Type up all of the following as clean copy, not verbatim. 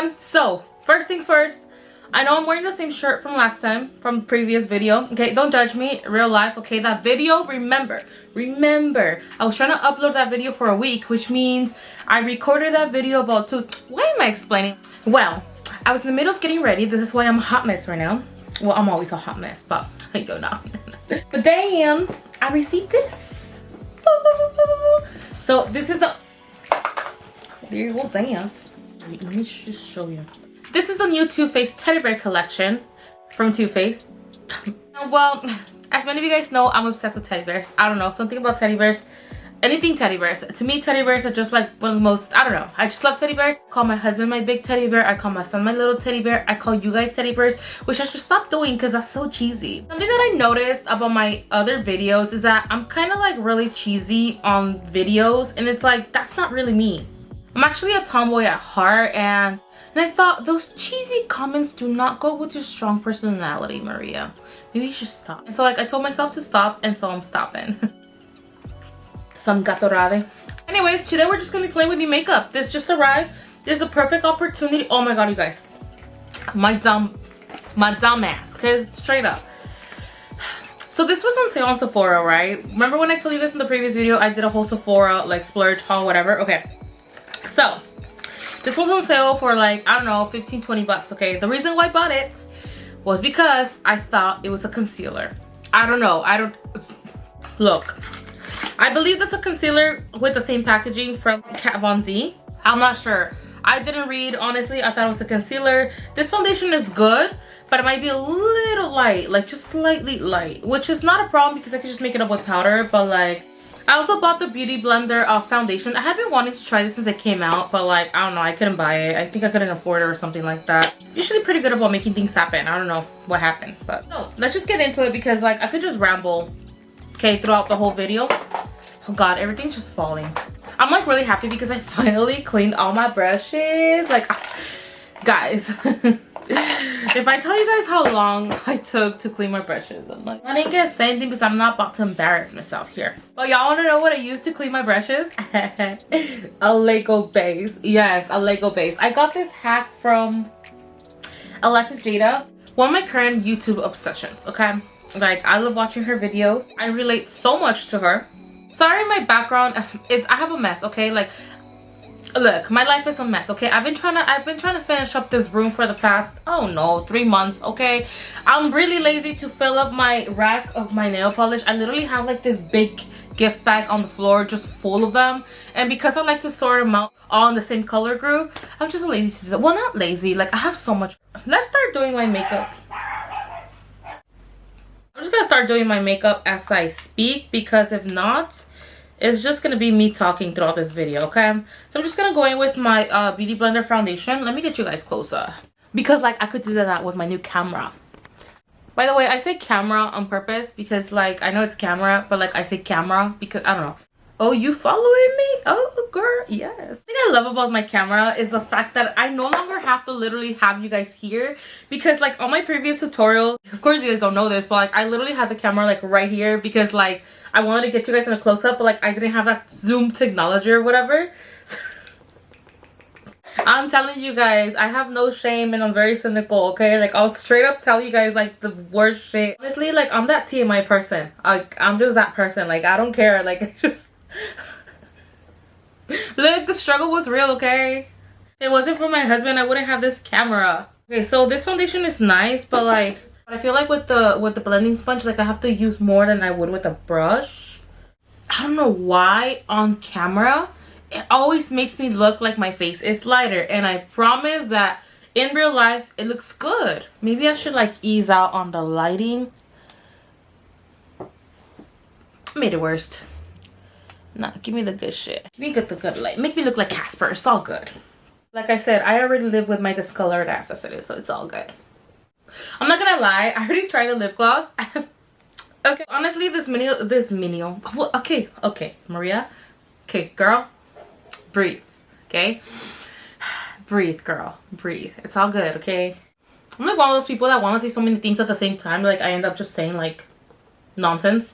everyone. So first things first, I know I'm wearing the same shirt from last time, from the previous video. Okay, don't judge me, real life. Okay, that video, remember, I was trying to upload that video for a week, which means I recorded that video about why am I explaining? Well, I was in the middle of getting ready. This is why I'm a hot mess right now. Well, I'm always a hot mess, but I go now. But damn, I received this. So this is the, there goes that. Let me just show you. This is the new Too Faced teddy bear collection from Too Faced. Well, as many of you guys know, I'm obsessed with teddy bears. I don't know, something about teddy bears. Anything teddy bears. To me, teddy bears are just like one of the most, I don't know. I just love teddy bears. I call my husband my big teddy bear. I call my son my little teddy bear. I call you guys teddy bears, which I should stop doing because that's so cheesy. Something that I noticed about my other videos is that I'm kind of like really cheesy on videos, and it's like, that's not really me. I'm actually a tomboy at heart, and I thought those cheesy comments do not go with your strong personality, Maria. Maybe you should stop. And so like I told myself to stop, and so I'm stopping. Some gatorade. Anyways, today we're just gonna be playing with new makeup. This just arrived. This is the perfect opportunity. Oh my god, you guys. My dumb ass. Cause straight up. So this was on sale on Sephora, right? Remember when I told you guys in the previous video I did a whole Sephora like splurge haul, whatever? Okay. So this was on sale for like, I don't know, 15-20 bucks. Okay, the reason why I bought it was because I thought it was a concealer. I don't know, look, I believe that's a concealer with the same packaging from Kat Von D. I'm not sure, I didn't read, honestly. I thought it was a concealer. This foundation is good, but it might be a little light, like just slightly light, which is not a problem because I can just make it up with powder. But like, I also bought the Beauty Blender foundation. I had been wanting to try this since it came out, but like, I don't know, I couldn't buy it. I think I couldn't afford it or something like that. Usually pretty good about making things happen. I don't know what happened, but no, let's just get into it because like I could just ramble, okay, throughout the whole video. Oh god, everything's just falling. I'm like really happy because I finally cleaned all my brushes. Like, guys. If I tell you guys how long I took to clean my brushes, I'm like, I didn't get to say anything because I'm not about to embarrass myself here. But y'all want to know what I used to clean my brushes? A Lego base. Yes, a Lego base. I got this hack from Alexis Jada, one of my current YouTube obsessions, okay? Like, I love watching her videos. I relate so much to her. Sorry, my background, I have a mess, okay? Like, look, my life is a mess, okay? I've been trying to finish up this room for the past, oh no, 3 months, okay? I'm really lazy to fill up my rack of my nail polish. I literally have like this big gift bag on the floor just full of them, and because I like to sort them out all in the same color group, I'm just lazy to, well, not lazy, like I have so much. Let's start doing my makeup. I'm just gonna start doing my makeup as I speak, because if not, it's just gonna be me talking throughout this video, okay? So I'm just gonna go in with my Beauty Blender foundation. Let me get you guys closer, because like I could do that with my new camera. By the way, I say camera on purpose because like I know it's camera, but like I say camera because I don't know. Oh, you following me? Oh girl, yes. The thing I love about my camera is the fact that I no longer have to literally have you guys here, because like on my previous tutorials, of course you guys don't know this, but like I literally had the camera like right here because like I wanted to get you guys in a close-up, but like I didn't have that zoom technology or whatever. I'm telling you guys, I have no shame and I'm very cynical, okay? Like I'll straight up tell you guys like the worst shit. Honestly, like I'm that TMI person. I'm just that person. Like I don't care. Like it's just look, the struggle was real, okay? If it wasn't for my husband, I wouldn't have this camera. Okay, so this foundation is nice, but like I feel like with the blending sponge, like I have to use more than I would with a brush. I don't know why on camera it always makes me look like my face is lighter, and I promise that in real life it looks good. Maybe I should like ease out on the lighting. Made it worst. Nah, give me the good shit. Give me the good light. Make me look like Casper. It's all good. Like I said, I already live with my discolored ass as it is, so it's all good. I'm not gonna lie, I already tried the lip gloss. Okay, honestly, this well, okay, Maria. Okay, girl, breathe, okay? Breathe, girl, breathe. It's all good, okay? I'm like one of those people that want to say so many things at the same time, like I end up just saying like nonsense.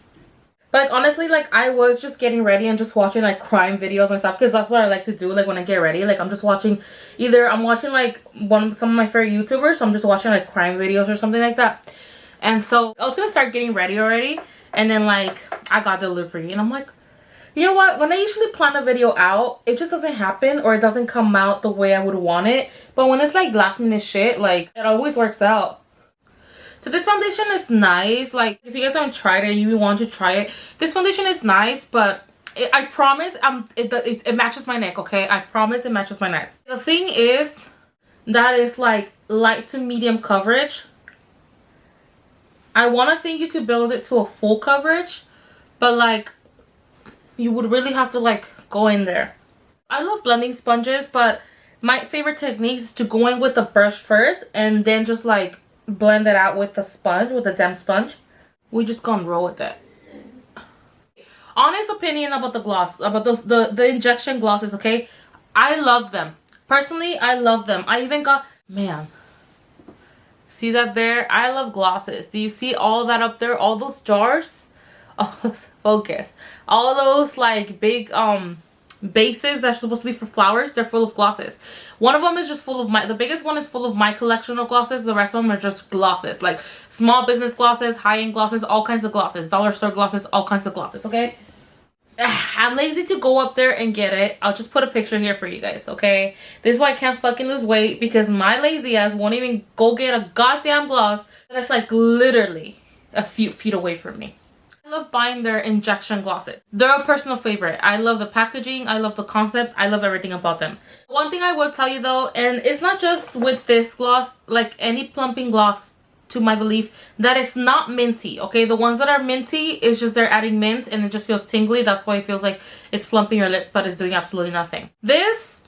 Like, honestly, like, I was just getting ready and just watching, like, crime videos myself. Because that's what I like to do, like, when I get ready. Like, I'm just watching, either I'm watching, like, some of my favorite YouTubers. So I'm just watching, like, crime videos or something like that. And so I was going to start getting ready already. And then, like, I got delivery. And I'm like, you know what? When I usually plan a video out, it just doesn't happen. Or it doesn't come out the way I would want it. But when it's, like, last minute shit, like, it always works out. So this foundation is nice. Like, if you guys haven't tried it, you want to try it. This foundation is nice, but I promise it matches my neck, okay? I promise it matches my neck. The thing is that it's like light to medium coverage. I want to think you could build it to a full coverage, but like you would really have to like go in there. I love blending sponges, but my favorite technique is to go in with the brush first and then just like blend it out with the sponge, with the damp sponge. We just gonna roll with it. Honest opinion about the gloss, about those the injection glosses, okay? I love them. Personally, I love them. I even got, man, see that there? I love glosses. Do you see all that up there? All those jars? Oh, focus. All those like big bases that's supposed to be for flowers, they're full of glosses. One of them is just full of the biggest one is full of my collection of glosses. The rest of them are just glosses, like small business glosses, high-end glosses, all kinds of glosses, dollar store glosses, all kinds of glosses, okay? I'm lazy to go up there and get it. I'll just put a picture here for you guys, okay? This is why I can't fucking lose weight, because my lazy ass won't even go get a goddamn gloss that's like literally a few feet away from me. I love buying their injection glosses. They're a personal favorite. I love the packaging. I love the concept. I love everything about them. One thing I will tell you though, and it's not just with this gloss, like any plumping gloss to my belief, that it's not minty, okay? The ones that are minty is just they're adding mint and it just feels tingly. That's why it feels like it's plumping your lip, but it's doing absolutely nothing. This,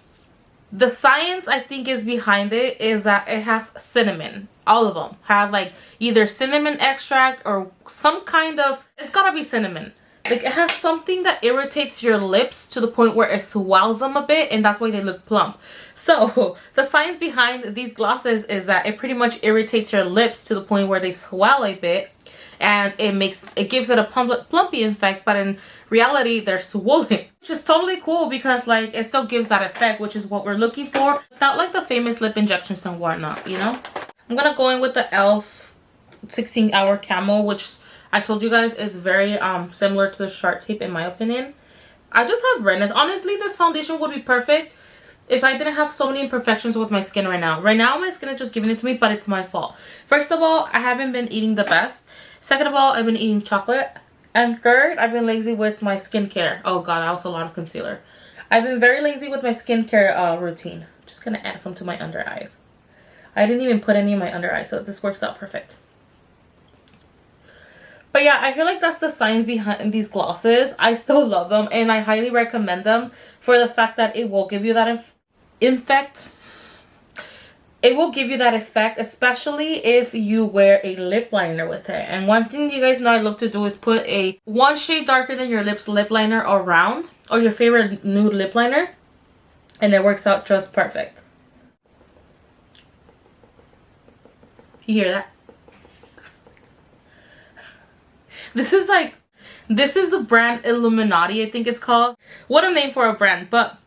the science I think is behind it is that it has cinnamon. All of them have like either cinnamon extract or some kind of, it's gotta be cinnamon. Like it has something that irritates your lips to the point where it swells them a bit, and that's why they look plump. So the science behind these glosses is that it pretty much irritates your lips to the point where they swell a bit, and it gives it a plumpy effect, but in reality they're swollen, which is totally cool because like it still gives that effect, which is what we're looking for, without like the famous lip injections and whatnot, you know. I'm gonna go in with the e.l.f. 16-hour camo, which I told you guys is very similar to the Shark Tape in my opinion. I just have redness. Honestly, this foundation would be perfect if I didn't have so many imperfections with my skin right now. Right now, my skin is just giving it to me, but it's my fault. First of all, I haven't been eating the best. Second of all, I've been eating chocolate. And third, I've been lazy with my skincare. Oh god, that was a lot of concealer. I've been very lazy with my skincare routine. Just gonna add some to my under eyes. I didn't even put any in my under eyes, so this works out perfect. But yeah, I feel like that's the science behind these glosses. I still love them, and I highly recommend them for the fact that it will give you that effect. It will give you that effect, especially if you wear a lip liner with it. And one thing you guys know I love to do is put a one shade darker than your lips lip liner around, or your favorite nude lip liner, and it works out just perfect. You hear that? This is the brand Illuminati, I think it's called. What a name for a brand. But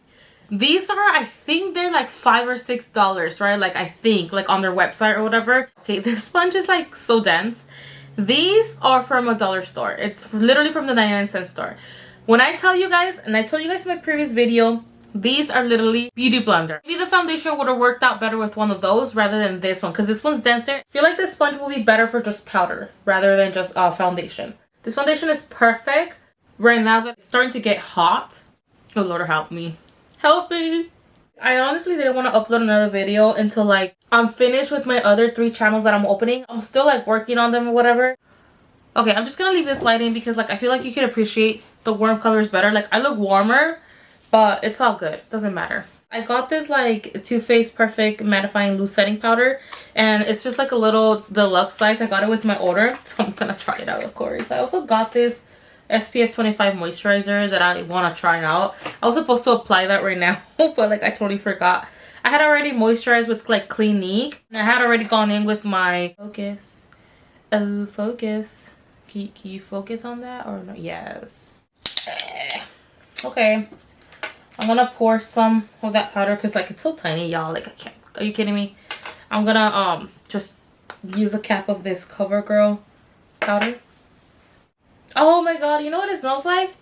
these are, I think they're like $5 or $6, right? Like I think, like on their website or whatever. Okay, this sponge is like so dense. These are from a dollar store. It's literally from the 99-cent store. When I tell you guys, and I told you guys in my previous video, these are literally beauty blender. Maybe the foundation would have worked out better with one of those rather than this one, because this one's denser. I feel like this sponge will be better for just powder rather than just foundation. This foundation is perfect right now that it's starting to get hot. Oh Lord, help me. Help me. I honestly didn't want to upload another video until like I'm finished with my other 3 channels that I'm opening. I'm still like working on them or whatever. Okay, I'm just gonna leave this light in because like I feel like you can appreciate the warm colors better. Like I look warmer, but it's all good, doesn't matter. I got this like Too Faced Perfect Mattifying Loose Setting Powder, and it's just like a little deluxe size. I got it with my order, so I'm gonna try it out, of course. I also got this SPF 25 moisturizer that I want to try out. I was supposed to apply that right now, but like I totally forgot. I had already moisturized with like Clinique, and I had already gone in with my Focus. Oh, Focus. Can you focus on that or no? Yes. Okay. I'm gonna pour some of that powder because like it's so tiny, y'all. Like I can't. Are you kidding me? I'm gonna just use a cap of this CoverGirl powder. Oh my god, you know what it smells like?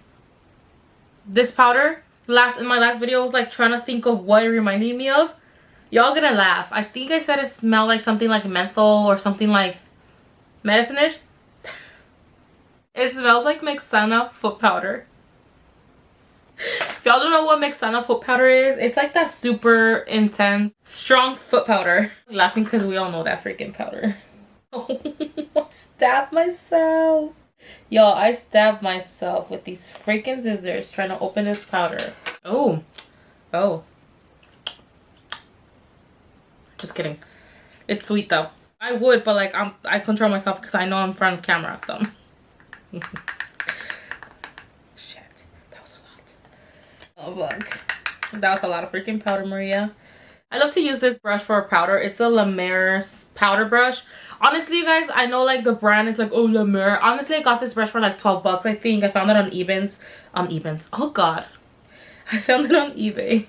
This powder. In my last video I was like trying to think of what it reminded me of. Y'all gonna laugh. I think I said it smelled like something like menthol or something like medicine-ish. It smells like Mexana foot powder. If y'all don't know what Mexana foot powder is, it's like that super intense, strong foot powder. I'm laughing because we all know that freaking powder. Oh, I stabbed myself. Y'all, I stabbed myself with these freaking scissors trying to open this powder. Oh. Oh. Just kidding. It's sweet though. I would, but like I control myself because I know I'm in front of camera, so. Shit. That was a lot. Oh fuck. That was a lot of freaking powder, Maria. I love to use this brush for powder. It's the La Mer's powder brush. Honestly, you guys, I know like the brand is like, oh, La Mer. Honestly, I got this brush for like 12 bucks, I think. I found it on eBay. Oh god. I found it on eBay.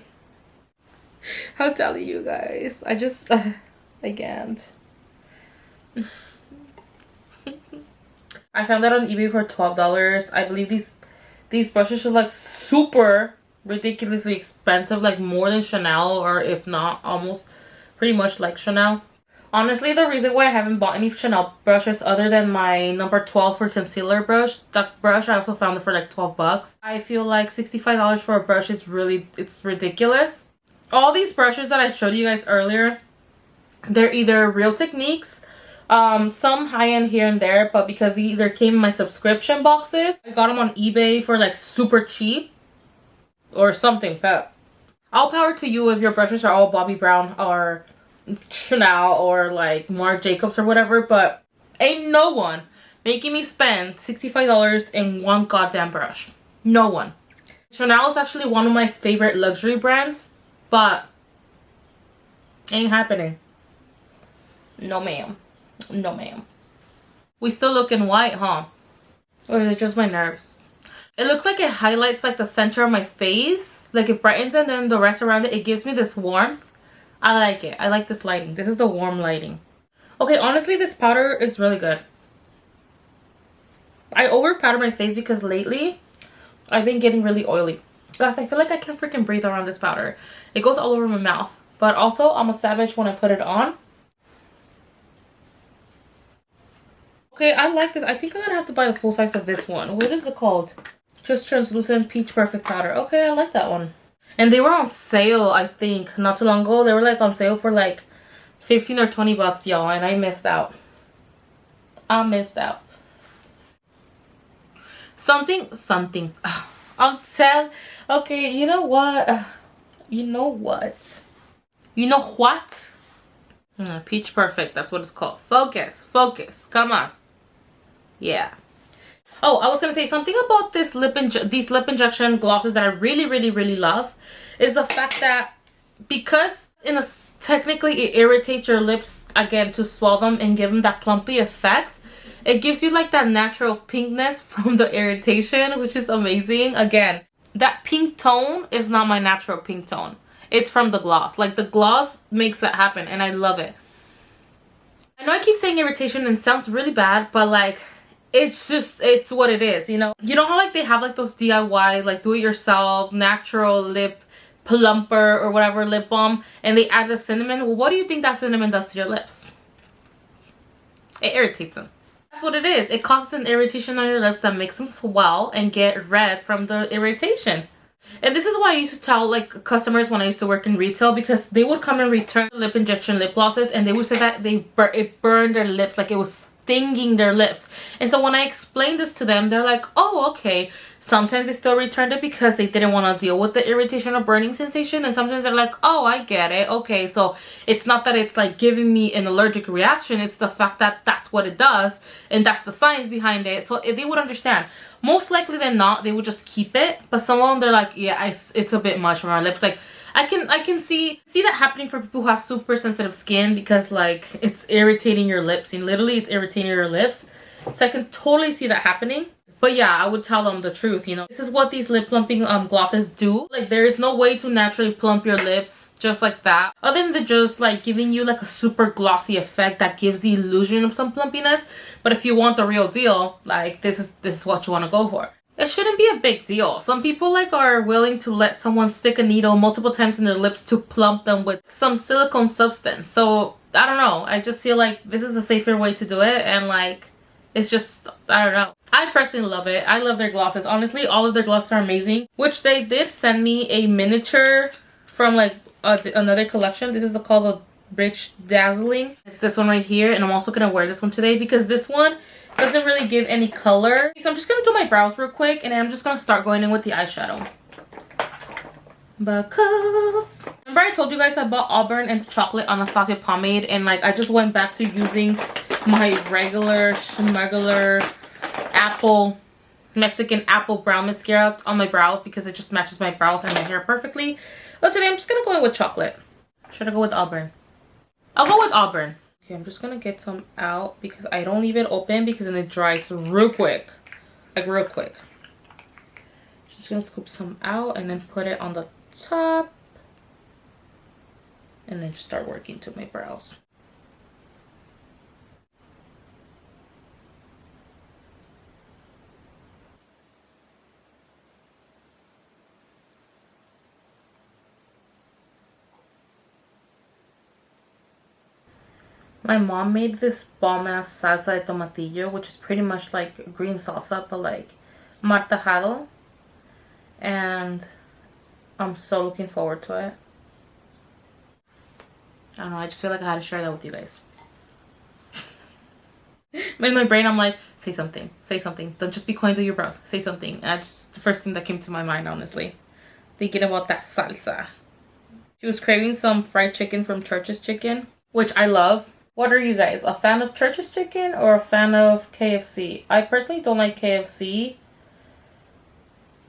I'll tell you guys. I just I can't. I found that on eBay for $12. I believe these brushes are like super ridiculously expensive, like more than Chanel, or if not almost pretty much like Chanel. Honestly, the reason why I haven't bought any Chanel brushes other than my number 12 for concealer brush, that brush I also found it for like 12 bucks. I feel like $65 for a brush is it's ridiculous. All these brushes that I showed you guys earlier, they're either Real Techniques, some high-end here and there, but because they either came in my subscription boxes, I got them on eBay for like super cheap or something. But I'll power to you if your brushes are all Bobbi Brown or Chanel or like Marc Jacobs or whatever, but ain't no one making me spend $65 in one goddamn brush. No one. Chanel is actually one of my favorite luxury brands, but ain't happening. No ma'am. No ma'am. We still looking white, huh? Or is it just my nerves? It looks like it highlights like the center of my face, like it brightens, and then the rest around it, it gives me this warmth. I like it. I like this lighting. This is the warm lighting. Okay, honestly, this powder is really good. I over powder my face because lately I've been getting really oily. Guys, I feel like I can't freaking breathe around this powder. It goes all over my mouth. But also, I'm a savage when I put it on. Okay, I like this. I think I'm gonna have to buy the full size of this one. What is it called? Just Translucent Peach Perfect Powder. Okay, I like that one. And they were on sale, I think, not too long ago. They were like on sale for like 15 or 20 bucks, y'all. And I missed out. I missed out. Something. I'll tell. Okay, you know what? You know what? You know what? Peach Perfect. That's what it's called. Focus. Focus. Come on. Yeah. Oh, I was gonna say something about these lip injection glosses that I really love is the fact that because technically it irritates your lips again to swell them and give them that plumpy effect, it gives you like that natural pinkness from the irritation, which is amazing. Again, that pink tone is not my natural pink tone. It's from the gloss. Like the gloss makes that happen and I love it. I know I keep saying irritation and it sounds really bad, but like it's what it is, you know? You know how like they have like those DIY, like do it yourself, natural lip plumper or whatever lip balm, and they add the cinnamon? Well, what do you think that cinnamon does to your lips? It irritates them. That's what it is. It causes an irritation on your lips that makes them swell and get red from the irritation. And this is why I used to tell like customers when I used to work in retail, because they would come and return lip injection lip glosses and they would say that it burned their lips, like it was stinging their lips. And so when I explained this to them, they're like, oh, okay. Sometimes they still returned it because they didn't want to deal with the irritation or burning sensation, and sometimes they're like, oh, I get it. Okay, so it's not that it's like giving me an allergic reaction, it's the fact that that's what it does and that's the science behind it. So if they would understand, most likely than not they would just keep it. But some of them, they're like, yeah, it's a bit much on our lips. Like I can see that happening for people who have super sensitive skin, because like it's irritating your lips, and literally it's irritating your lips. So I can totally see that happening. But yeah, I would tell them the truth, you know. This is what these lip plumping glosses do. Like, there is no way to naturally plump your lips just like that, other than just like giving you like a super glossy effect that gives the illusion of some plumpiness. But if you want the real deal, like, this is what you want to go for. It shouldn't be a big deal. Some people like are willing to let someone stick a needle multiple times in their lips to plump them with some silicone substance. So I don't know, I just feel like this is a safer way to do it, and like, it's just, I don't know. I personally love it. I love their glosses. Honestly, all of their glosses are amazing. Which they did send me a miniature from like another collection. This is called the Rich Dazzling. It's this one right here. And I'm also going to wear this one today because this one doesn't really give any color. So I'm just going to do my brows real quick. And then I'm just going to start going in with the eyeshadow. Because remember I told you guys I bought Auburn and Chocolate Anastasia pomade. And like, I just went back to using my regular schmegular Mexican apple brown mascara on my brows because it just matches my brows and my hair perfectly. But today I'm just gonna go in with Chocolate. Should I go with Auburn? I'll go with Auburn. Okay, I'm just gonna get some out because I don't leave it open because then it dries real quick. Like real quick. Just gonna scoop some out and then put it on the top. And then just start working to my brows. My mom made this bomb ass salsa de tomatillo, which is pretty much like green salsa, but like martajado. And I'm so looking forward to it. I don't know, I just feel like I had to share that with you guys. In my brain, I'm like, say something, say something. Don't just be quiet to your brows, say something. And just the first thing that came to my mind, honestly. Thinking about that salsa. She was craving some fried chicken from Church's Chicken, which I love. What are you guys, a fan of Church's Chicken or a fan of KFC? I personally don't like KFC.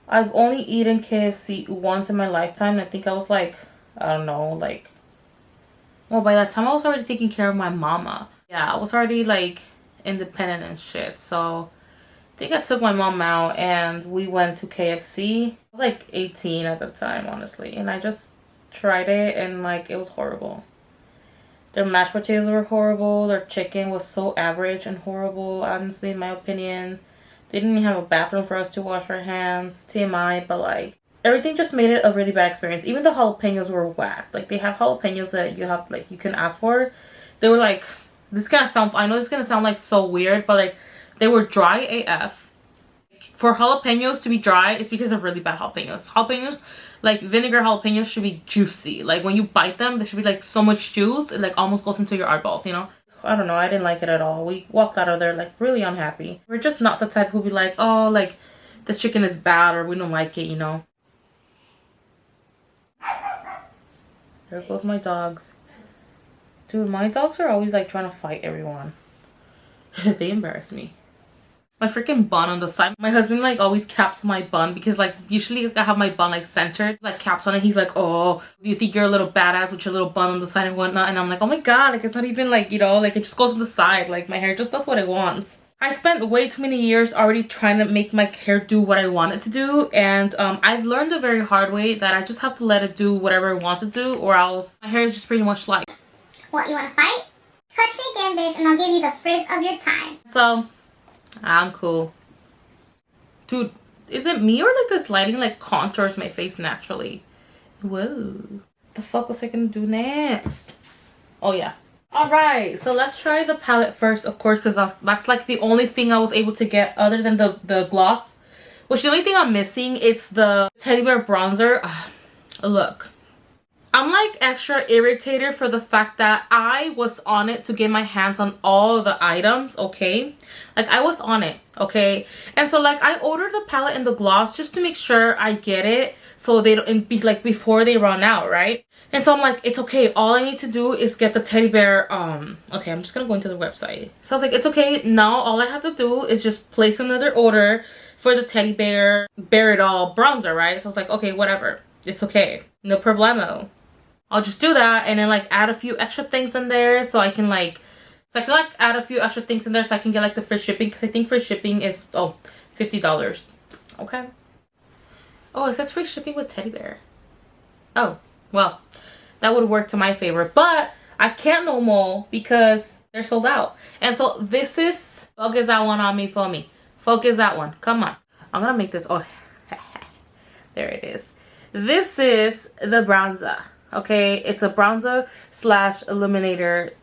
I've only eaten KFC once in my lifetime. I think I was like, I don't know, like, well, by that time I was already taking care of my mama. Yeah, I was already like independent and shit. So I think I took my mom out and we went to KFC. I was like 18 at the time, honestly. And I just tried it and like, it was horrible. Their mashed potatoes were horrible. Their chicken was so average and horrible, honestly, in my opinion. They didn't even have a bathroom for us to wash our hands. TMI, but like, everything just made it a really bad experience. Even the jalapenos were whack. Like, they have jalapenos that you have, like, you can ask for. They were like, this is gonna sound, I know this is gonna sound like so weird, but like, they were dry AF. For jalapenos to be dry, it's because they're really bad jalapenos. Jalapenos, like vinegar jalapenos, should be juicy. Like when you bite them, there should be like so much juice, it like almost goes into your eyeballs, you know? I don't know, I didn't like it at all. We walked out of there like really unhappy. We're just not the type who'd be like, oh, like this chicken is bad or we don't like it, you know? There goes my dogs. Dude, my dogs are always like trying to fight everyone. They embarrass me. My freaking bun on the side. My husband like always caps my bun because like usually I have my bun like centered, like caps on it. He's like, oh, do you think you're a little badass with your little bun on the side and whatnot? And I'm like, oh my god, like it's not even like, you know, like it just goes on the side. Like my hair just does what it wants. I spent way too many years already trying to make my hair do what I want it to do, and I've learned the very hard way that I just have to let it do whatever it wants to do, or else my hair is just pretty much like, what, you want to fight? Touch me again, bitch, and I'll give you the frizz of your time. So I'm cool. Dude, is it me or like this lighting like contours my face naturally? Whoa. The fuck was I gonna do next? Oh yeah. Alright, so let's try the palette first, of course, because that's like the only thing I was able to get other than the gloss. Which the only thing I'm missing, it's the teddy bear bronzer. Look. I'm like extra irritated for the fact that I was on it to get my hands on all the items, okay? Like I was on it, okay? And so like I ordered the palette and the gloss just to make sure I get it so they don't be like before they run out, right? And so I'm like, it's okay, all I need to do is get the teddy bear, okay, I'm just gonna go into the website. So I was like, it's okay, now all I have to do is just place another order for the teddy bear Bear It All bronzer, right? So I was like, okay, whatever, it's okay, no problemo. I'll just do that and then like add a few extra things in there so I can like So I can like add a few extra things in there so I can get like the free shipping, because I think free shipping is $50. Okay. Oh, it says free shipping with teddy bear. Oh, well, that would work to my favor, but I can't no more because they're sold out. And so this is, focus that one on me for me. Focus that one. Come on. I'm gonna make this. Oh, there it is. This is the bronzer. Okay, it's a bronzer slash illuminator.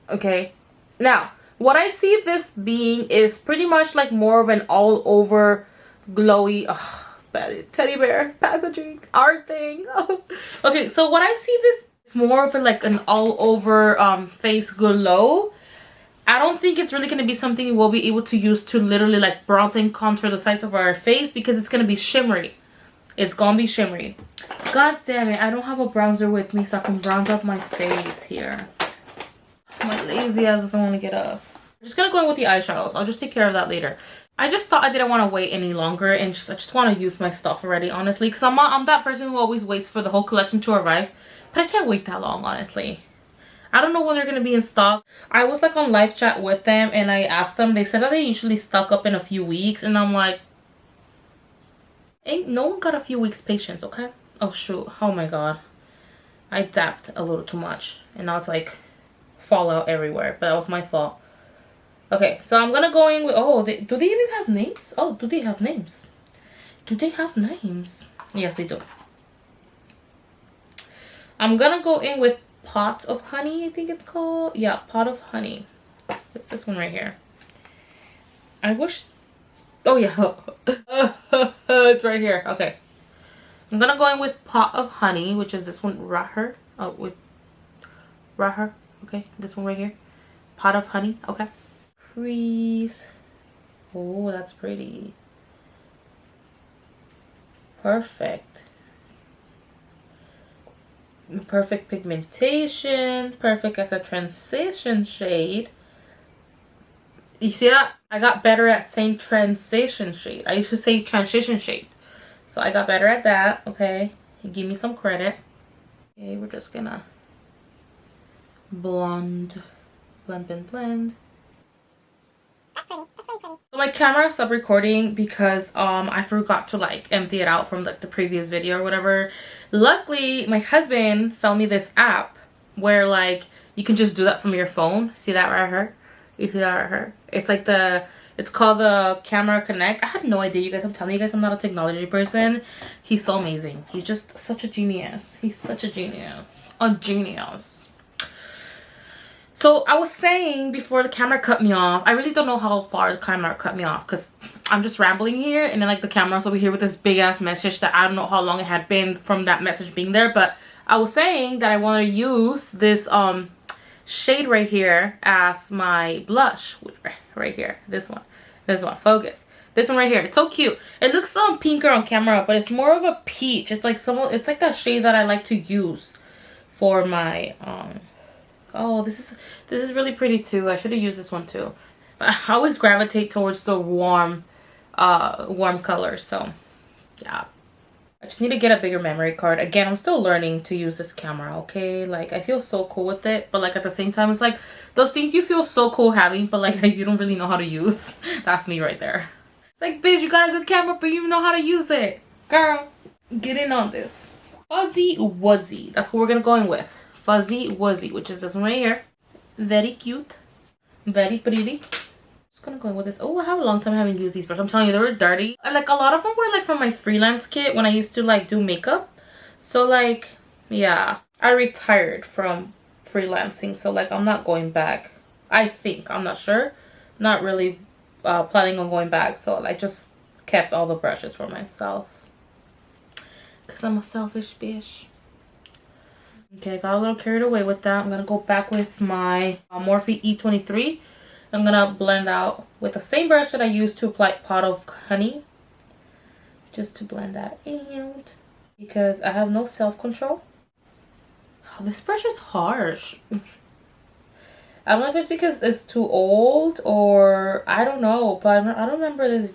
Okay, now what I see this being is pretty much like more of an all over glowy teddy bear packaging art thing. Okay, so what I see this is more of like an all over face glow. I don't think it's really going to be something we'll be able to use to literally like bronze and contour the sides of our face, because it's going to be shimmery. It's going to be shimmery. God damn it, I don't have a bronzer with me so I can bronze up my face here. My lazy ass doesn't want to get up. I'm just going to go in with the eyeshadows. I'll just take care of that later. I just thought I didn't want to wait any longer, and I just want to use my stuff already, honestly, because I'm that person who always waits for the whole collection to arrive, but I can't wait that long, honestly. I don't know when they're going to be in stock. I was like on live chat with them and I asked them. They said that they usually stock up in a few weeks, and I'm like, ain't no one got a few weeks patience, okay? Oh shoot, oh my god. I dapped a little too much and now it's like fallout everywhere, but that was my fault. Okay, so I'm gonna go in with, oh, do they even have names? Oh, do they have names? Do they have names? Yes, they do. I'm gonna go in with Pot of Honey, I think it's called. Yeah, Pot of Honey. It's this one right here. I wish, oh yeah, it's right here. Okay, I'm gonna go in with Pot of Honey, which is this one, Rahar. Oh, with Rahar. Okay, this one right here, Pot of Honey. Okay, crease. Oh, that's pretty. Perfect. Perfect pigmentation. Perfect as a transition shade. You see that? I got better at saying transition shade. I used to say transition shade. So I got better at that. Okay. Give me some credit. Okay, we're just gonna blend. That's pretty. That's really pretty. So my camera stopped recording because I forgot to like empty it out from like the previous video or whatever. Luckily, my husband found me this app where like you can just do that from your phone. See that right here? You see that right here? It's like it's called the Camera Connect. I had no idea, you guys. I'm telling you guys, I'm not a technology person. He's so amazing. He's just such a genius. He's such a genius. A genius. So I was saying before the camera cut me off, I really don't know how far the camera cut me off because I'm just rambling here, and then like the camera's over here with this big ass message that I don't know how long it had been from that message being there. But I was saying that I want to use this shade right here as my blush right here. This one, focus. This one right here. It's so cute. It looks pinker on camera, but it's more of a peach. It's like that shade that I like to use for my oh, this is really pretty too. I should have used this one too. But I always gravitate towards the warm colors. So yeah, I just need to get a bigger memory card. Again, I'm still learning to use this camera. Okay, like I feel so cool with it, but like at the same time, it's like those things you feel so cool having, but like that you don't really know how to use. That's me right there. It's like, bitch, you got a good camera, but you don't know how to use it, girl. Get in on this. Fuzzy Wuzzy. That's what we're gonna go in with. Fuzzy Wuzzy, which is this one right here. Very cute. Very pretty. Just gonna go in with this. Oh, I have a long time I haven't used these brushes. I'm telling you, they were dirty. Like, a lot of them were like from my freelance kit when I used to like do makeup. So like, yeah. I retired from freelancing. So like, I'm not going back. I think. I'm not sure. Not really planning on going back. So I just kept all the brushes for myself. Because I'm a selfish bitch. Okay, I got a little carried away with that. I'm going to go back with my Morphe E23. I'm going to blend out with the same brush that I used to apply Pot of Honey. Just to blend that out. Because I have no self-control. Oh, this brush is harsh. I don't know if it's because it's too old or I don't know. But I don't remember this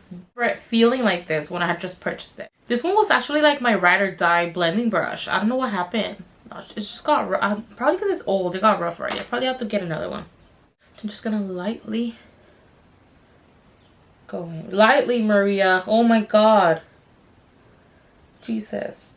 feeling like this when I had just purchased it. This one was actually like my ride or die blending brush. I don't know what happened. It just got rough. Probably because it's old. It got rough already. I probably have to get another one. I'm just gonna lightly go in. Lightly, Maria. Oh my God. Jesus.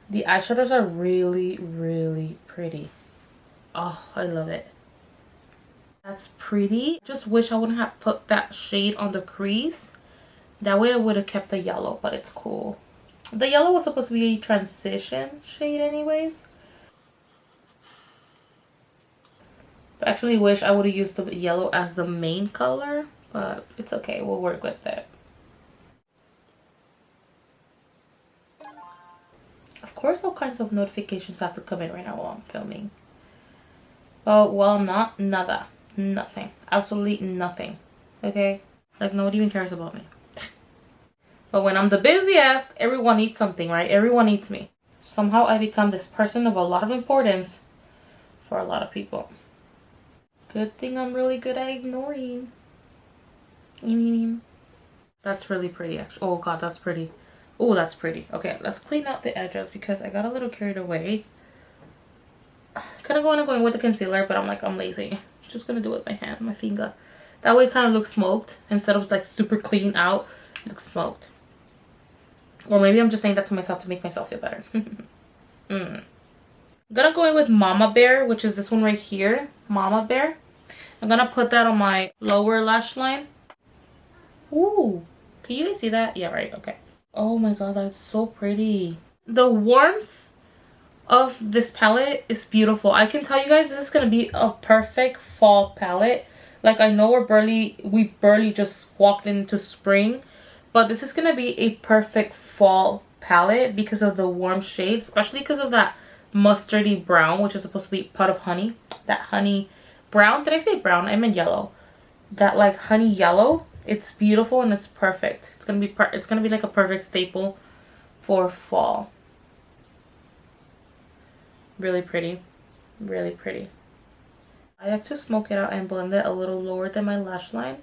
The eyeshadows are really, really pretty. Oh, I love it. That's pretty. Just wish I wouldn't have put that shade on the crease. That way I would have kept the yellow, but it's cool. The yellow was supposed to be a transition shade anyways. But I actually wish I would have used the yellow as the main color, but it's okay. We'll work with it. Of course, all kinds of notifications have to come in right now while I'm filming. Oh, well, I'm not. Nada. Nothing. Absolutely nothing. Okay? Like, nobody even cares about me. But when I'm the busiest, everyone needs something, right? Everyone needs me. Somehow I become this person of a lot of importance for a lot of people. Good thing I'm really good at ignoring. That's really pretty, actually. Oh, God, that's pretty. Oh, that's pretty. Okay, let's clean out the edges because I got a little carried away. Kind of going with the concealer, but I'm lazy. Just gonna do it with my hand, my finger. That way it kind of looks smoked instead of like super clean out. It looks smoked. Or maybe I'm just saying that to myself to make myself feel better. I'm gonna go in with Mama Bear, which is this one right here. Mama Bear. I'm gonna put that on my lower lash line. Ooh, can you guys see that? Yeah, right, okay. Oh my God, that's so pretty. The warmth of this palette is beautiful. I can tell you guys this is gonna be a perfect fall palette. Like, I know we barely just walked into spring, but this is gonna be a perfect fall palette because of the warm shades, especially because of that mustardy brown, which is supposed to be pot of honey. That honey brown. Did I say brown? I meant yellow. That like honey yellow. It's beautiful and it's perfect. It's gonna be like a perfect staple for fall. Really pretty. Really pretty. I like to smoke it out and blend it a little lower than my lash line.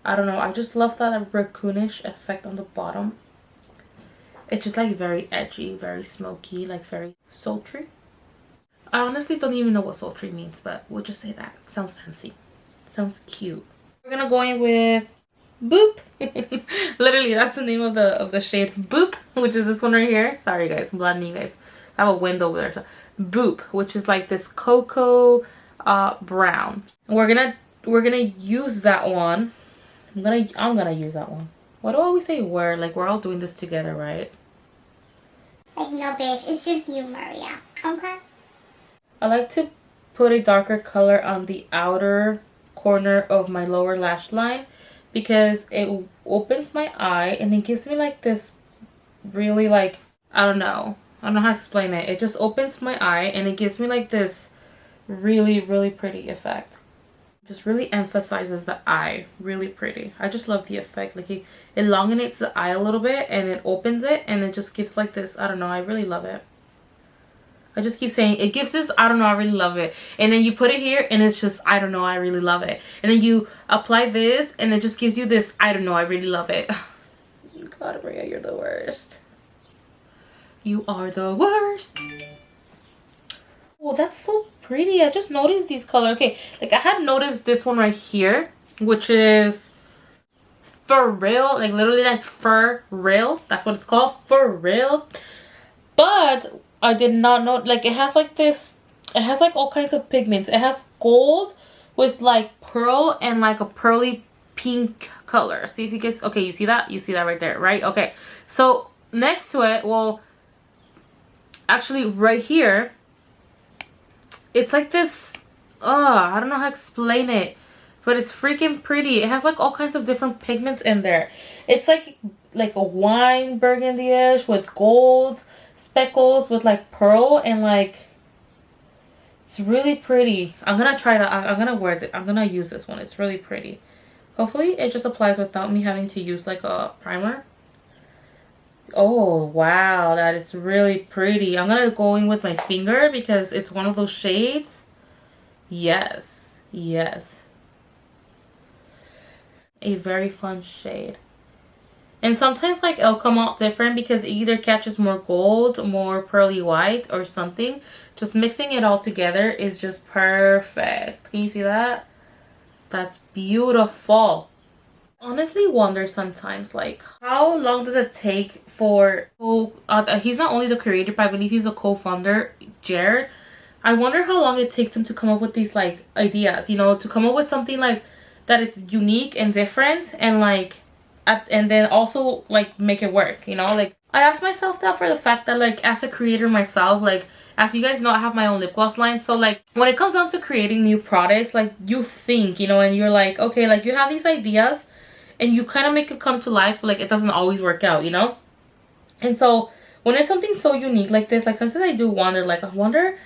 I don't know. I just love that raccoonish effect on the bottom. It's just like very edgy, very smoky, like very sultry. I honestly don't even know what sultry means, but we'll just say that. It sounds fancy. It sounds cute. We're gonna go in with Boop. Literally, that's the name of the shade, Boop, which is this one right here. Sorry guys, I'm blinding you guys. I have a window over there. So Boop, which is like this cocoa brown. We're gonna use that one. I'm gonna use that one. Why do I always say we're? Like, we're all doing this together, right? Like, no bitch, it's just you, Maria. Okay? I like to put a darker color on the outer corner of my lower lash line because it opens my eye and it gives me like this really like, I don't know how to explain it. It just opens my eye and it gives me like this really, really pretty effect. Just really emphasizes the eye. Really pretty. I just love the effect. Like, it elongates the eye a little bit and it opens it and it just gives like this, I don't know, I really love it. I just keep saying it gives this, I don't know, I really love it. And then you put it here and it's just, I don't know, I really love it. And then you apply this and it just gives you this, I don't know, I really love it. God, Maria, you're the worst. You are the worst. Oh, that's so pretty. I just noticed these colors. Okay, like I had noticed this one right here, which is For Real, like literally like For Real. That's what it's called, For Real. But I did not know, like it has like this, it has like all kinds of pigments. It has gold with like pearl and like a pearly pink color. See if you guys, okay, you see that? You see that right there, right? Okay, so next to it, well, actually right here, it's like this, I don't know how to explain it, but it's freaking pretty. It has like all kinds of different pigments in there. It's like a wine burgundy-ish with gold speckles with like pearl and like, it's really pretty. I'm gonna try that. I'm gonna wear it. I'm gonna use this one. It's really pretty. Hopefully it just applies without me having to use like a primer. Oh wow, that is really pretty. I'm gonna go in with my finger because it's one of those shades. Yes, yes, a very fun shade. And sometimes like it'll come out different because it either catches more gold, more pearly white, or something. Just mixing it all together is just perfect. Can you see that? That's beautiful. Honestly wonder sometimes, like, how long does it take for he's not only the creator, but I believe he's a co-founder, Jared. I wonder how long it takes him to come up with these like ideas, you know, to come up with something like that it's unique and different, and like and then also like make it work, you know. Like, I asked myself that for the fact that like as a creator myself, like as you guys know, I have my own lip gloss line. So like when it comes down to creating new products, like you think, you know, and you're like, okay, like you have these ideas and you kind of make it come to life, but like it doesn't always work out, you know. And so when it's something so unique like this, like sometimes I do wonder, like I wonder,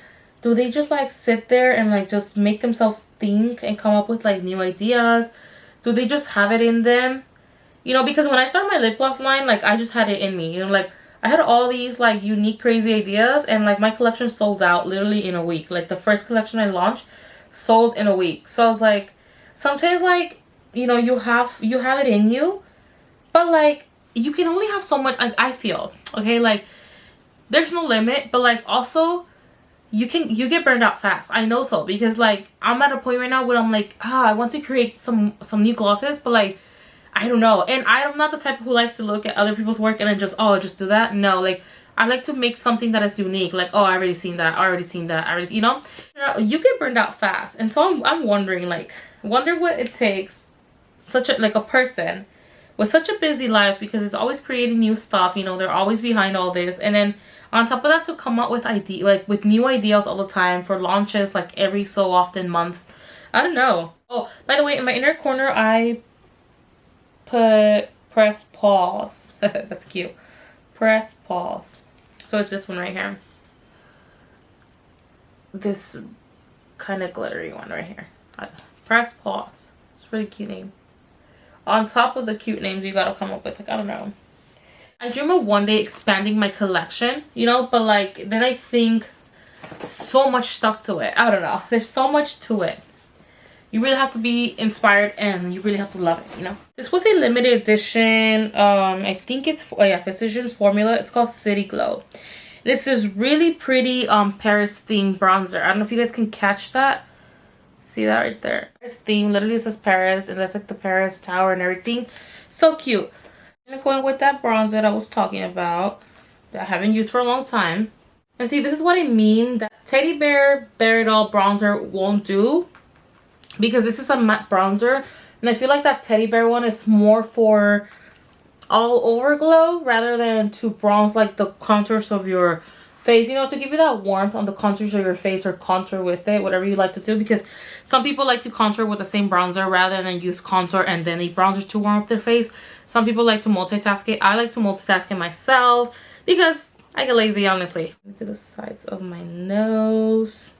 do they just like sit there and like just make themselves think and come up with like new ideas? Do they just have it in them? You know, because when I started my lip gloss line, like I just had it in me, you know, like I had all these like unique crazy ideas, and like my collection sold out literally in a week. Like the first collection I launched sold in a week. So I was like, sometimes like, you know, you have it in you, but like you can only have so much. Like I feel, okay, like there's no limit, but like also you get burned out fast. I know so, because like I'm at a point right now where I'm like, I want to create some new glosses, but like I don't know. And I'm not the type who likes to look at other people's work and then just do that. No, like I like to make something that is unique. Like, oh, I already seen that, you know, you get burned out fast. And so I'm wondering, like, wonder what it takes such a, like a person with such a busy life, because it's always creating new stuff, you know, they're always behind all this, and then on top of that to come up with with new ideas all the time for launches, like every so often, months. I don't know. Oh, by the way, in my inner corner I put press pause. That's cute. Press pause. So it's this one right here, this kind of glittery one right here. Press pause. It's a really cute name. On top of the cute names you gotta come up with, like, I don't know, I dream of one day expanding my collection, you know, but like then I think so much stuff to it. I don't know, there's so much to it. You really have to be inspired and you really have to love it, you know. This was a limited edition, I think it's Physicians Formula. It's called City Glow. And it's this really pretty Paris themed bronzer. I don't know if you guys can catch that. See that right there? Paris theme, literally says Paris, and that's like the Paris Tower and everything. So cute. I'm going with that bronzer that I was talking about that I haven't used for a long time. And see, this is what I mean, that Teddy Bear Berry Doll bronzer won't do, because this is a matte bronzer, and I feel like that teddy bear one is more for all over glow rather than to bronze like the contours of your face, you know, to give you that warmth on the contours of your face, or contour with it, whatever you like to do, because some people like to contour with the same bronzer rather than use contour and then the bronzer to warm up their face. Some people like to multitask it. I like to multitask it myself because I get lazy, honestly. To the sides of my nose.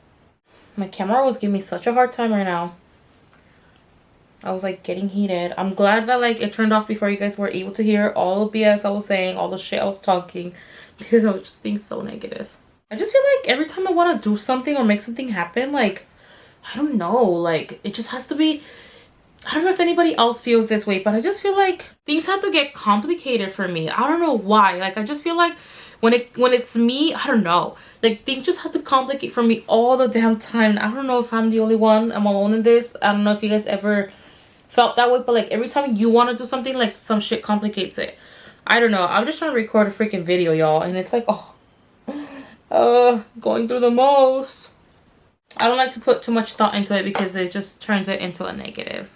My camera was giving me such a hard time right now. I was like getting heated. I'm glad that like it turned off before you guys were able to hear all the BS I was saying, all the shit I was talking, because I was just being so negative. I just feel like every time I want to do something or make something happen, like, I don't know, like it just has to be, I don't know if anybody else feels this way, but I just feel like things have to get complicated for me. I don't know why. Like I just feel like when it's me, I don't know, like things just have to complicate for me all the damn time. I don't know if I'm the only one. I'm alone in this. I don't know if you guys ever felt that way, but like every time you want to do something, like some shit complicates it. I don't know. I'm just trying to record a freaking video, y'all, and it's like, going through the most. I don't like to put too much thought into it because it just turns it into a negative.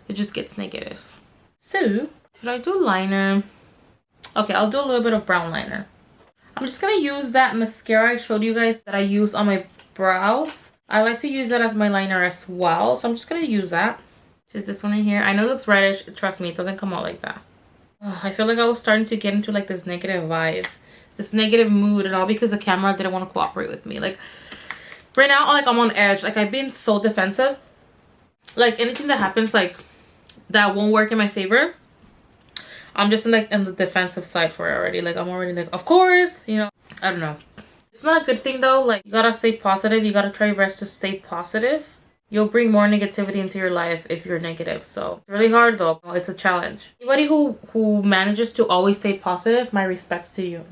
It just gets negative. So should I do liner? Okay, I'll do a little bit of brown liner. I'm just gonna use that mascara I showed you guys that I use on my brows. I like to use that as my liner as well, so I'm just gonna use that. Just this one in here. I know it looks reddish. Trust me, it doesn't come out like that. I feel like I was starting to get into like this negative vibe, this negative mood, and all because the camera didn't want to cooperate with me. Like right now, like I'm on edge. Like I've been so defensive. Like anything that happens, like that won't work in my favor, I'm just in like in the defensive side for it already. Like I'm already like, of course, you know. I don't know. It's not a good thing though. Like you gotta stay positive. You gotta try your best to stay positive. You'll bring more negativity into your life if you're negative. So it's really hard though. It's a challenge. Anybody who manages to always stay positive, my respects to you.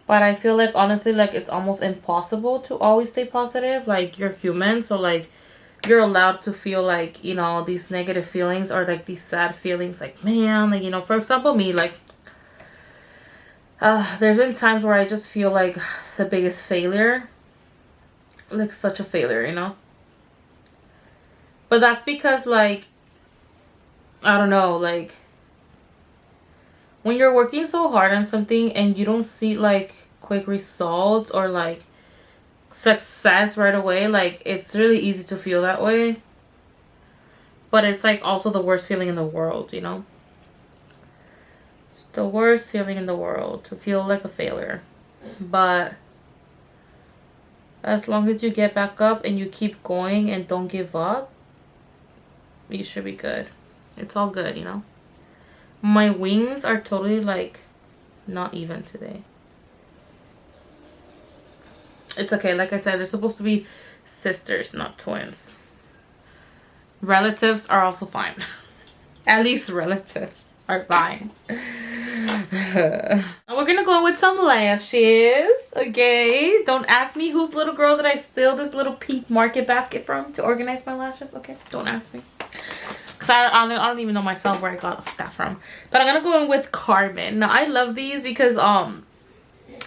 But I feel like honestly, like it's almost impossible to always stay positive. Like you're human, so like you're allowed to feel like, you know, these negative feelings or like these sad feelings. Like, man, like, you know, for example, me, like there's been times where I just feel like the biggest failure, like such a failure, you know. But that's because like, I don't know, like when you're working so hard on something and you don't see like quick results or like success right away, like it's really easy to feel that way. But it's like also the worst feeling in the world, you know. It's the worst feeling in the world to feel like a failure. But as long as you get back up and you keep going and don't give up, you should be good. It's all good, you know. My wings are totally like not even today. It's okay. Like I said, they're supposed to be sisters, not twins. Relatives are also fine. At least relatives are fine. We're gonna go with some lashes. Okay, don't ask me whose little girl did I steal this little pink market basket from to organize my lashes. Okay, don't ask me, because I don't even know myself where I got that from. But I'm gonna go in with Carmen. Now I love these because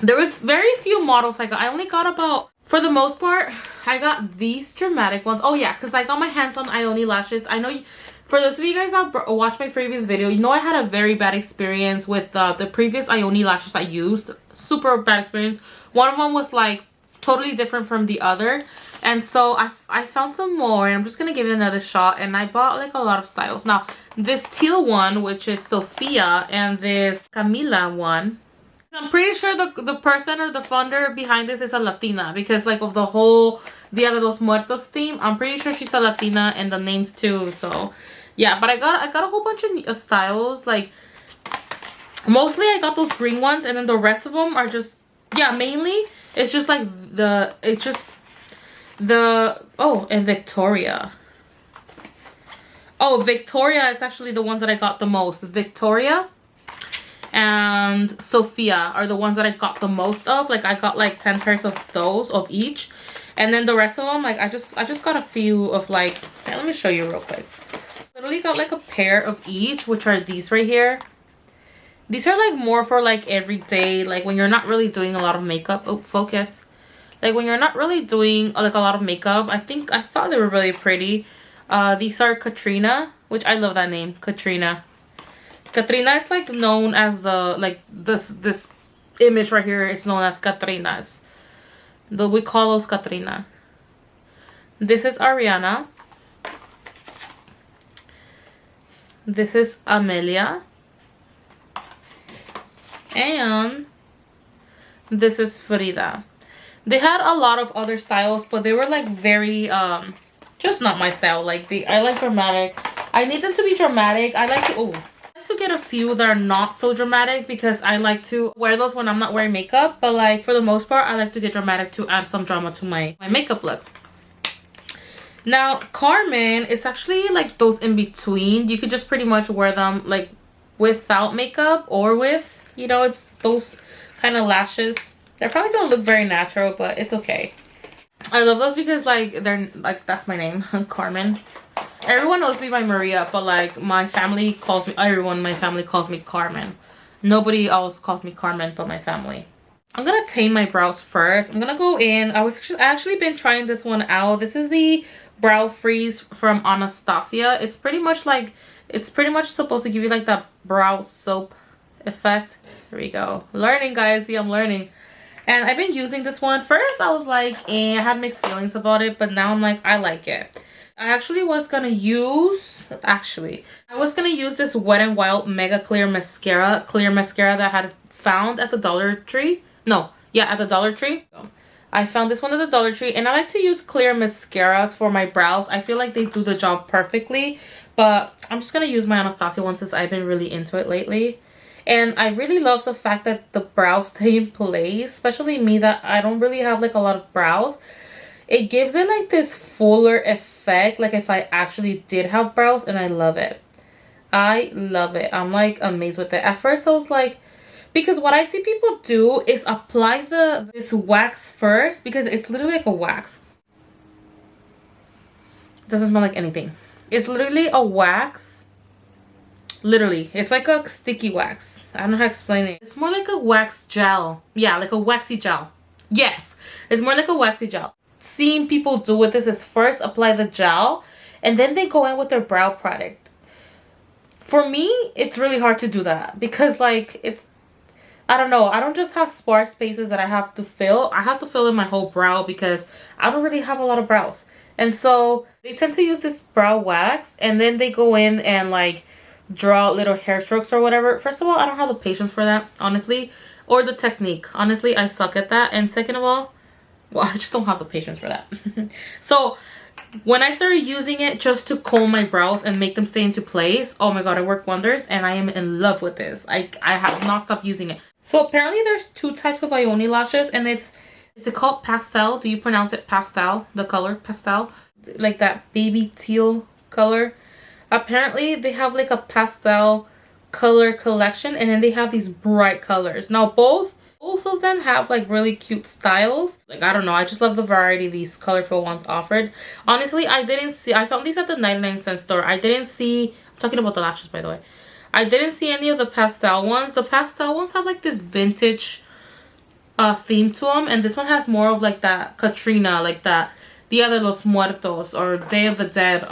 there was very few models I got. I only got about, for the most part, I got these dramatic ones. Oh yeah, because I got my hands on Ioni lashes. I know you, for those of you guys that watched my previous video, you know I had a very bad experience with the previous Ioni lashes I used. Super bad experience. One of them was like totally different from the other. And so I found some more and I'm just going to give it another shot. And I bought like a lot of styles. Now, this teal one, which is Sophia, and this Camila one, I'm pretty sure the person or the founder behind this is a Latina, because like of the whole Dia de los Muertos theme, I'm pretty sure she's a Latina, and the names too. So yeah, but I got a whole bunch of styles. Like mostly I got those green ones, and then the rest of them are just, yeah, mainly it's just like oh, and Victoria. Oh, Victoria is actually the ones that I got the most. Victoria and Sophia are the ones that I got the most of. Like I got like 10 pairs of those, of each. And then the rest of them, like I just got a few of like, okay, let me show you real quick. Literally got like a pair of each, which are these right here. These are like more for like everyday, like when you're not really doing a lot of makeup. Oh, focus. Like when you're not really doing like a lot of makeup. I thought they were really pretty. These are Katrina, which I love that name, Katrina. Katrina is like known as the, like this image right here is known as Katrinas. We call those Katrina. This is Ariana. This is Amelia. And this is Frida. They had a lot of other styles, but they were like very just not my style. Like I like dramatic. I need them to be dramatic. I like to get a few that are not so dramatic, because I like to wear those when I'm not wearing makeup. But like for the most part, I like to get dramatic to add some drama to my makeup look. Now Carmen is actually like those in between. You could just pretty much wear them like without makeup or with, you know, it's those kind of lashes. They're probably gonna look very natural, but it's okay. I love those because like they're like, that's my name, Carmen. Everyone knows me by Maria, but like my family calls me, everyone in my family calls me Carmen. Nobody else calls me Carmen but my family. I'm gonna tame my brows first. I'm gonna go in. I actually been trying this one out. This is the Brow Freeze from Anastasia. It's pretty much like, it's pretty much supposed to give you like that brow soap effect. Here we go. Learning, guys. See, I'm learning. And I've been using this one. First I was like, I had mixed feelings about it, but now I'm like, I like it. I actually was gonna use this Wet n Wild Mega Clear Mascara that I had found at the Dollar Tree. No, yeah, at the Dollar Tree. I found this one at the Dollar Tree, and I like to use clear mascaras for my brows. I feel like they do the job perfectly, but I'm just gonna use my Anastasia one since I've been really into it lately. And I really love the fact that the brows stay in place, especially me that I don't really have like a lot of brows. It gives it like this fuller effect, like if I actually did have brows, and I love it. I love it. I'm like amazed with it. At first I was like, because what I see people do is apply this wax first, because it's literally like a wax. It doesn't smell like anything. It's literally a wax. Literally, it's like a sticky wax. I don't know how to explain it. It's more like a wax gel. Yeah, like a waxy gel. Yes, it's more like a waxy gel. Seeing people do with this is first apply the gel, and then they go in with their brow product. For me, it's really hard to do that, because like I don't know, I don't just have sparse spaces that I have to fill. I have to fill in my whole brow because I don't really have a lot of brows. And so they tend to use this brow wax, and then they go in and like draw little hair strokes or whatever. First of all, I don't have the patience for that, honestly, or the technique. Honestly, I suck at that. And second of all, well, I just don't have the patience for that. So when I started using it just to comb my brows and make them stay into place, oh my god, it worked wonders, and I am in love with this. I have not stopped using it. So apparently there's 2 types of Ioni lashes, and is it called pastel? Do you pronounce it pastel? The color pastel? Like that baby teal color? Apparently they have like a pastel color collection, and then they have these bright colors. Now both of them have like really cute styles. Like, I don't know, I just love the variety these colorful ones offered. Honestly, I found these at the 99-cent store. I didn't see, I'm talking about the lashes, by the way. I didn't see any of the pastel ones. The pastel ones have like this vintage theme to them, and this one has more of like that Katrina, like that Dia de los Muertos or Day of the Dead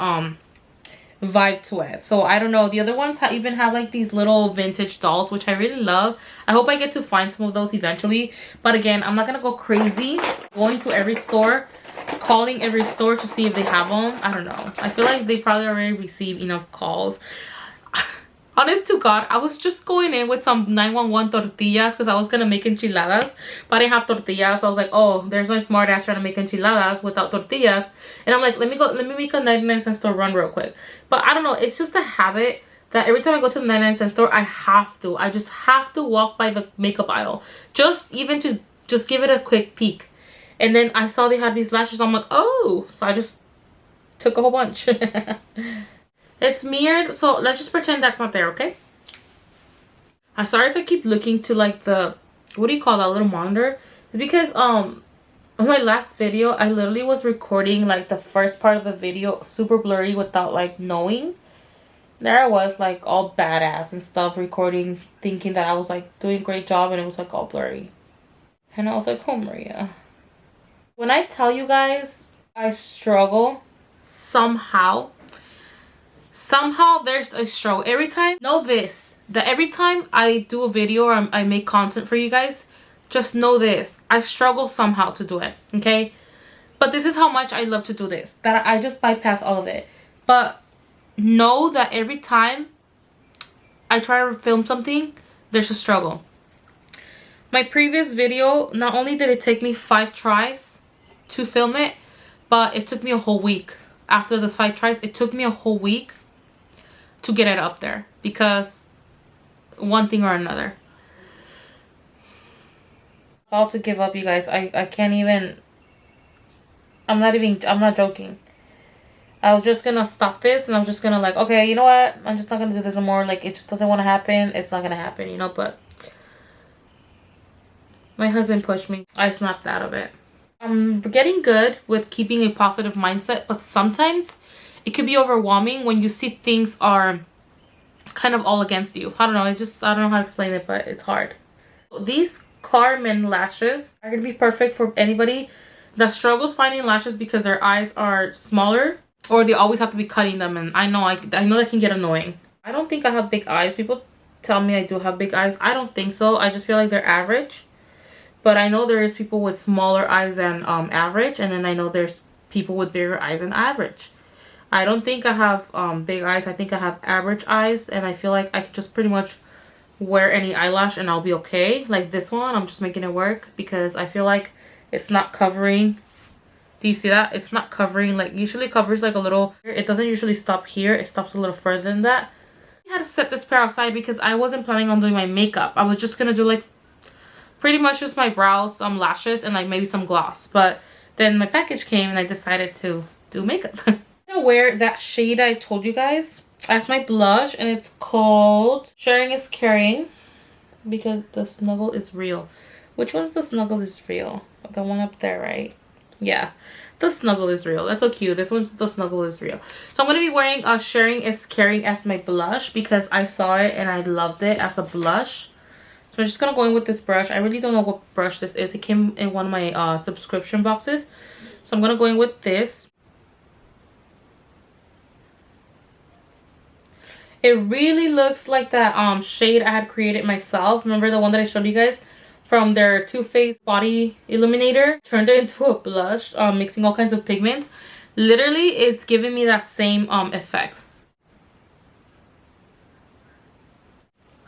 vibe to it. So I don't know, the other ones even have like these little vintage dolls, which I really love. I hope I get to find some of those eventually, but again, I'm not gonna go crazy going to every store, calling every store to see if they have them. I don't know, I feel like they probably already receive enough calls. Honest to God, I was just going in with some 911 tortillas because I was gonna make enchiladas, but I didn't have tortillas. So I was like, oh, there's my smart ass trying to make enchiladas without tortillas. And I'm like, let me make a 99-cent store run real quick. But I don't know, it's just a habit that every time I go to the 99-cent store, I just have to walk by the makeup aisle, just give it a quick peek. And then I saw they had these lashes. I'm like, oh, so I just took a whole bunch. It's smeared, so let's just pretend that's not there, okay? I'm sorry if I keep looking to like the, what do you call that little monitor? It's because on my last video, I literally was recording like the first part of the video super blurry without like knowing. There I was like all badass and stuff, recording, thinking that I was like doing a great job, and it was like all blurry. And I was like, oh Maria. When I tell you guys, I struggle somehow there's a struggle every time. Know this, that every time I do a video or I make content for you guys, just know this, I struggle somehow to do it, okay? But this is how much I love to do this, that I just bypass all of it. But know that every time I try to film something, there's a struggle. My previous video, not only did it take me 5 tries to film it, but it took me a whole week. After those 5 tries, it took me a whole week to get it up there, because one thing or another. About to give up, you guys. I can't even, I'm not joking. I was just gonna stop this, and I'm just gonna like, okay, you know what, I'm just not gonna do this anymore. Like, it just doesn't want to happen. It's not gonna happen, you know. But my husband pushed me. I snapped out of it. I'm getting good with keeping a positive mindset, but sometimes it could be overwhelming when you see things are kind of all against you. I don't know, it's just, I don't know how to explain it, but it's hard. These Carmen lashes are gonna be perfect for anybody that struggles finding lashes because their eyes are smaller, or they always have to be cutting them. And I know that can get annoying. I don't think I have big eyes. People tell me I do have big eyes. I don't think so. I just feel like they're average. But I know there is people with smaller eyes than average, and then I know there's people with bigger eyes than average. I don't think I have big eyes. I think I have average eyes, and I feel like I could just pretty much wear any eyelash and I'll be okay. Like this one, I'm just making it work because I feel like it's not covering. Do you see that? It's not covering, like usually covers like a little. It doesn't usually stop here. It stops a little further than that. I had to set this pair outside because I wasn't planning on doing my makeup. I was just gonna do like pretty much just my brows, some lashes, and like maybe some gloss. But then my package came and I decided to do makeup. I'm gonna wear that shade I told you guys as my blush, and it's called Sharing is Caring, because the snuggle is real. Which one's the snuggle is real? The one up there, right? Yeah, the snuggle is real. That's so cute. This one's the snuggle is real. So I'm going to be wearing Sharing is Caring as my blush because I saw it and I loved it as a blush. So I'm just going to go in with this brush. I really don't know what brush this is. It came in one of my subscription boxes. So I'm going to go in with this. It really looks like that shade I had created myself. Remember the one that I showed you guys from their Too Faced Body Illuminator? Turned it into a blush, mixing all kinds of pigments. Literally, it's giving me that same effect.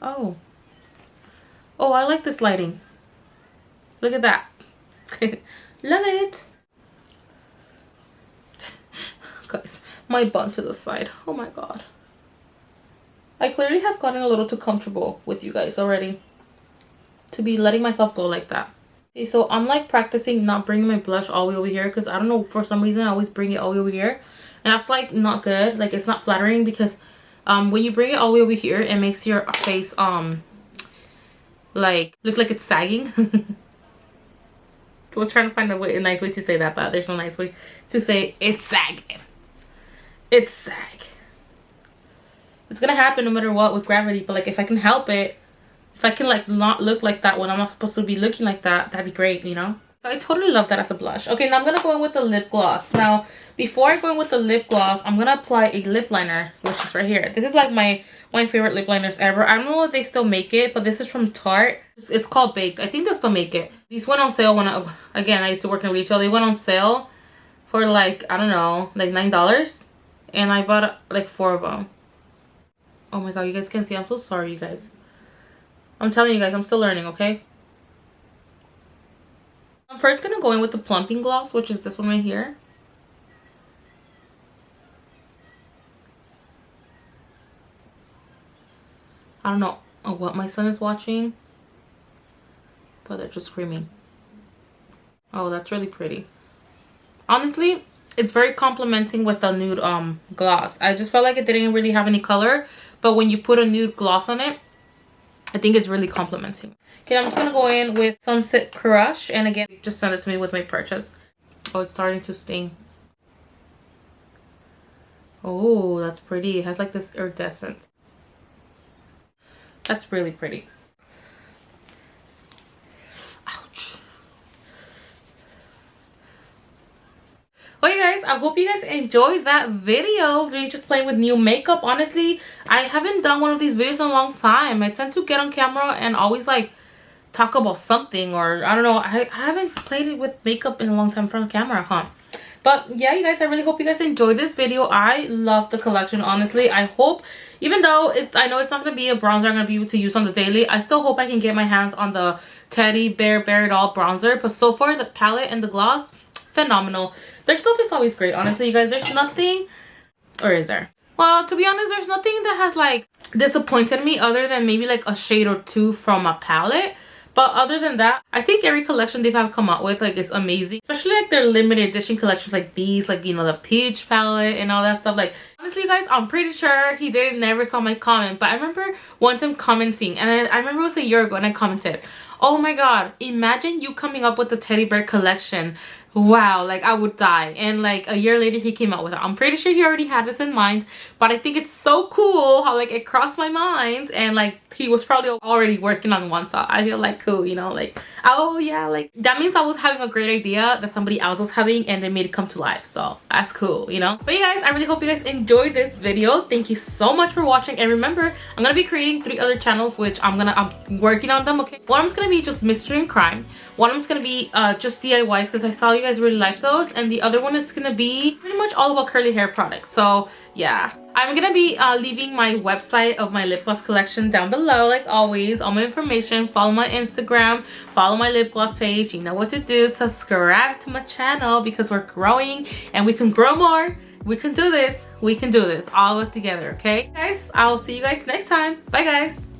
Oh, I like this lighting. Look at that. Love it. Guys, my bun to the side. Oh my god. I clearly have gotten a little too comfortable with you guys already to be letting myself go like that. Okay, so I'm like practicing not bringing my blush all the way over here because I don't know, for some reason I always bring it all the way over here, and that's like not good. Like, it's not flattering because when you bring it all the way over here, it makes your face like look like it's sagging. I was trying to find a nice way to say that, but there's no nice way to say it's sagging. It's sag. It's gonna happen no matter what with gravity, but like if I can help it, if I can like not look like that when I'm not supposed to be looking like that, that'd be great, you know? So I totally love that as a blush. Okay, now I'm gonna go in with the lip gloss. Now, before I go in with the lip gloss, I'm gonna apply a lip liner, which is right here. This is like my favorite lip liners ever. I don't know if they still make it, but this is from Tarte. It's called Baked. I think they'll still make it. These went on sale when I used to work in retail. They went on sale for like, I don't know, like $9. And I bought like 4 of them. Oh my god, you guys can't see. I'm so sorry, you guys. I'm telling you guys, I'm still learning, okay? I'm first gonna go in with the Plumping gloss, which is this one right here. I don't know what my son is watching, but they're just screaming. Oh, that's really pretty. Honestly, it's very complimenting with the nude gloss. I just felt like it didn't really have any color, but when you put a nude gloss on it, I think it's really complimenting. Okay, I'm just gonna go in with Sunset Crush, and again, just send it to me with my purchase. Oh, it's starting to sting. Oh, that's pretty. It has like this iridescent. That's really pretty. Ouch. Well, you guys, I hope you guys enjoyed that video. Me just playing with new makeup. Honestly, I haven't done one of these videos in a long time. I tend to get on camera and always like talk about something, or I don't know. I haven't played it with makeup in a long time from camera, huh? But yeah, you guys, I really hope you guys enjoyed this video. I love the collection, honestly. I hope, even though I know it's not going to be a bronzer I'm going to be able to use on the daily, I still hope I can get my hands on the Teddy Bear Bare It All bronzer. But so far, the palette and the gloss, phenomenal. Their stuff is always great, honestly, you guys. There's nothing, or is there? Well, to be honest, there's nothing that has like disappointed me other than maybe like a shade or two from a palette. But other than that, I think every collection they've come out with, like, it's amazing. Especially like their limited edition collections like these, like, you know, the peach palette and all that stuff. Like, honestly, you guys, I'm pretty sure he never saw my comment, but I remember one time commenting, and I remember it was a year ago, and I commented, oh my god, imagine you coming up with the teddy bear collection. Wow, like, I would die. And like a year later, he came out with it. I'm pretty sure he already had this in mind, but I think it's so cool how like it crossed my mind, and like he was probably already working on one, so I feel like cool, you know, like, oh yeah, like that means I was having a great idea that somebody else was having and they made it come to life. So that's cool, you know. But you guys, I really hope you guys enjoyed this video. Thank you so much for watching, and remember, I'm gonna be creating 3 other channels, which I'm working on them. Okay, one of them's gonna be just mystery and crime, one of them's gonna be just DIYs because I saw you guys really like those, and the other one is gonna be pretty much all about curly hair products. So yeah, I'm gonna be leaving my website of my lip gloss collection down below, like always. All my information, follow my Instagram, follow my lip gloss page. You know what to do. Subscribe to my channel because we're growing and we can grow more. We can do this. We can do this, all of us together. Okay guys, I'll see you guys next time. Bye guys.